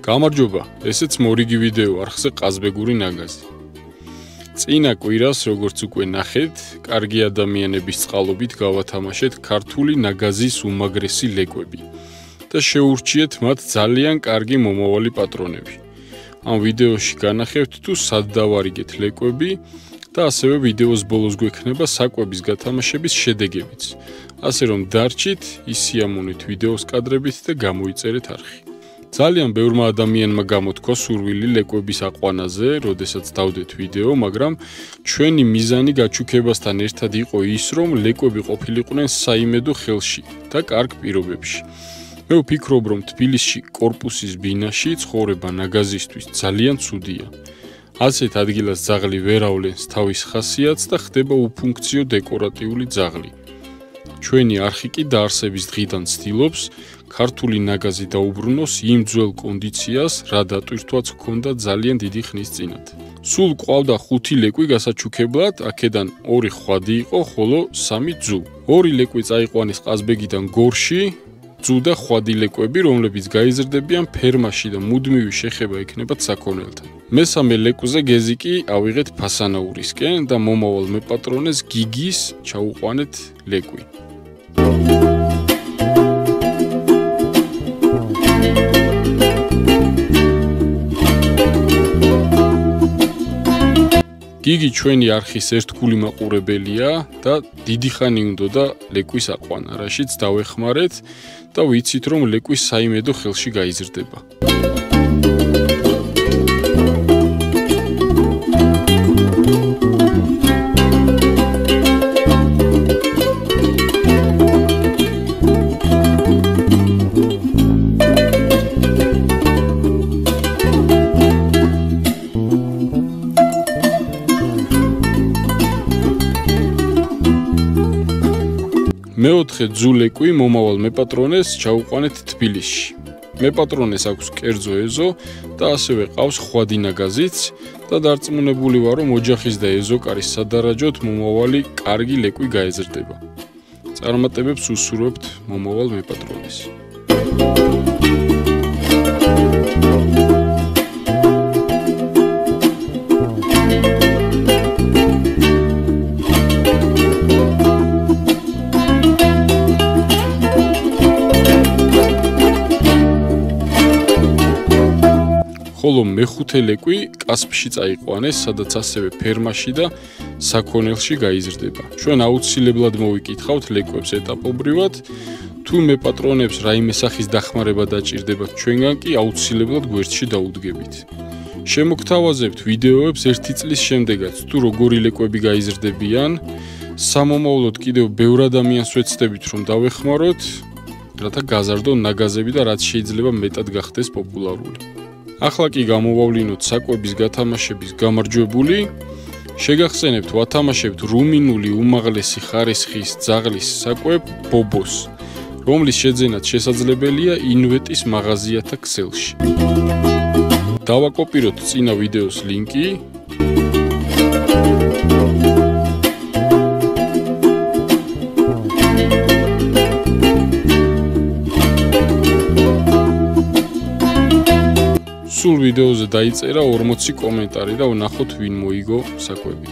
გამარჯობა, ესეც მორიგი ვიდეო არხზე ყაზბეგური ნაგაზი. წინა კვირას, როგორც უკვე ნახეთ, კარგი ადამიანების წყალობით გავათამაშეთ ქართული ნაგაზის უმაგრესი ლეკვები და შეურჩიეთ მათ ძალიან კარგი მომავალი პატრონები. ამ ვიდეოში განახევთ თუ სად დავარიგეთ ლეკვები და ასევე ვიდეოს ბოლოს გვექნება საკვების გათამაშების შედეგებიც. ასე რომ დარჩით, ისიამოვნეთ ვიდეოს კადრებით და გამოიწერეთ არხი. ძალიან ბევრმა ადამიანმა გამოთქვა სურვილი ლეკვების აყვანაზე, როდესაც დავდეთ ვიდეო, მაგრამ ჩვენი მიზანი გაჩუქებასთან ერთად იყო ის, რომ ლეკვები ყოფილიყვნენ საიმედო ხელში და კარგ პირობებში. მე ვფიქრობ, რომ თბილისში კორპუსის ბინაში ცხოვრება ნაგაზისთვის ძალიან ცუდია. ასეთ ადგილას ძაღლი ვერ ავლენს თავის ხასიათს და ხდება უფუნქციო დეკორატიული ძაღლი. ჩვენი არხი კი დაარსების დღიდან ცდილობს ქართული ნაგაზი დაუბრუნოს იმ ძველ კონდიციას, რა დატვირთვაც ჰქონდა ძალიან დიდი ხნის წინათ. სულ ყავდა 5 ლეკვი გასაჩუქებლად, აქედან 2 ხვადი იყო, ხოლო 3 ძუ. 2 ლეკვი წაიყვანეს ყაზბეგიდან გორში, ძუ და ხვადი ლეკვები, რომლებიც გაიზრდებიან ფერმაში და მუდმივი შეხება ექნებათ საქონელთან. მესამე ლეკვზე გეზი კი ავიღეთ ფასანაურისკენ და მომავალ მეპატრონეს გიგის ჩაუყვანეთ ლეკვი. გიგი ჩვენი არხის ერთგული მაყურებელია და დიდი ხანი უნდოდა ლეკვის აყვანა, რაშიც დავეხმარეთ და ვიცით, რომ ლეკვის საიმედო ხელში გაიზრდება. მეოთხე ძუ ლეკვი მომავალ მეპატრონეს ჩაუყვანეთ თბილისში. მეპატრონეს აქვს კერძო ეზო და ასევე ყავს ხვადი ნაგაზიც და დარწმუნებული ვარ, რომ ოჯახის და ეზოკარის სადარაჯოდ მომავალი კარგი ლეკვი გაეზრდება. წარმატებებს უსურვებთ მომავალ მეპატრონეს. ხოლო მეხუთე ლეკვი კასპში წაიყვანეს, სადაც ასევე ფერმაში და საქონელში გაიზრდება. ჩვენ აუცილებლად მოვიკითხავთ ლეკვებს ეტაპობრივად, თუ მეპატრონებს რაიმე სახის დახმარება დაჭირდებათ ჩვენგან კი აუცილებლად გვერდში დაუდგებით. შემოგთავაზებთ ვიდეოებს 1 წლის შემდეგაც, თუ როგორი ლეკვები გაიზრდებიან, სამომავლოდ კიდევ ბევრ ადამიანს ვეცდებით, რომ დავეხმაროთ, რათა გაზარდონ ნაგაზები და რაც შეიძლება მეტად გახდეს პოპულარული. ახლა კი გამოვავლინოთ საკვების გათამაშების გამარჯვებული. შეგახსენებთ, ვათამაშებთ რუმინული უმაღლესი ხარისხის ძაღლის საკვებ ბობოს, რომლის შეძენაც შესაძლებელია ინვეტის მაღაზიათა ქსელში. დავაკოპიროთ წინა ვიდეოს ლინკი. სულ ვიდეოზე დაიწერა 40 კომენტარი და ვნახოთ ვინ მოიგო საკვები.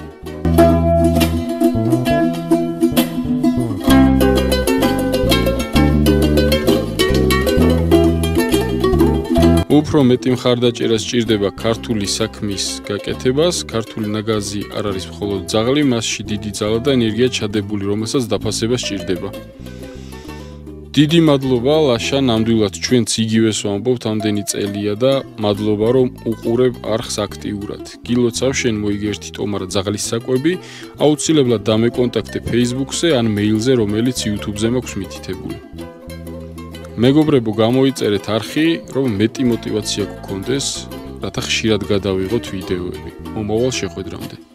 უფრო მეტი მხარდაჭერა სჭირდება ქართული საქმის გაკეთებას. ქართული ნაგაზი არ არის მხოლოდ ძაღლი, მასში დიდი ძალა და ენერგია ჩადებული, რომელსაც დაფასება სჭირდება. დიდი მადლობა ლაშა, ნამდვილად ჩვენც იგივეს ვამბობთ ამდენი წელია და მადლობა რომ უყურებ არხს აქტიურად. გილოცავ შენ მოიგე ერთი ტომარა ძაღლის საკვები, აუცილებლად დამეკონტაქტე Facebook-ზე ან მეილზე, რომელიც YouTube-ზე მაქვს მითითებული. მეგობრებო, გამოიწერეთ არხი, რომ მეტი мотиваცია გქონდეს, რათა ხშირად გადავიღოთ ვიდეოები. მომავალ შეხვედრამდე.